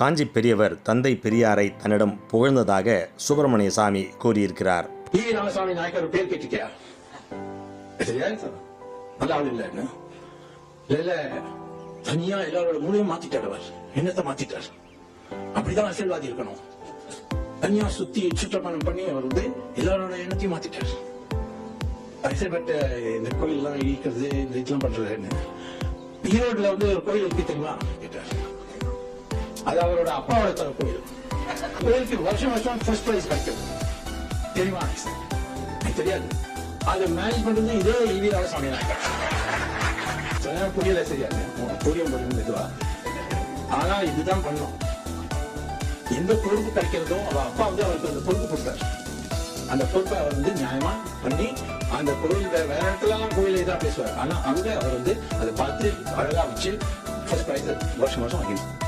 காஞ்சி பெரியவர் தந்தை பெரியாரை தன்னிடம் புகழ்ந்ததாக சுப்பிரமணிய சாமி கூறியிருக்கிறார். ராமசாமி நாயக்கர் பேர் கேட்டிருக்கியா? நல்ல ஆள் இல்ல இல்ல, தனியா எல்லாரோட மூலையும் மாத்திட்டார். என்னத்தை மாத்திட்டார்? அப்படிதான் அரசியல்வாதி இருக்கணும். தனியா சுற்றப்பணம் பண்ணி அவர் எல்லாரோட எண்ணத்தையும் மாத்திட்டார். அரசியல்பட்ட இந்த கோயில் எல்லாம் இடிக்கிறது, இந்த இதெல்லாம் பண்றதுன்னு ஈரோடுல ஒரு கோயில் இருக்கு தெரியுமா கேட்டார். அது அவரோட அப்பாவோட தர கோயில். கோயிலுக்கு வருஷம் ஃபர்ஸ்ட் பிரைஸ் கிடைக்கும் தெரியுமா? தெரியாது. அதை மேனேஜ் பண்றது இதே ராமசாமி நாயக்கர். புரியல, சரியா? புரியும் இதுவா? ஆனா இதுதான் பண்ணும். எந்த பொறுப்பு கிடைக்கிறதோ அவ அப்பா அவருக்கு அந்த பொறுப்பு கொடுத்தாரு. அந்த பொறுப்பை அவர் நியாயமா பண்ணி அந்த கோயில் வேற இடத்துலாம் கோயில் இதான் பேசுவார். ஆனா அங்க அவர் அதை பார்த்து அழகா வச்சு ஃபர்ஸ்ட் பிரைஸ் வருஷம் வாங்கினார்.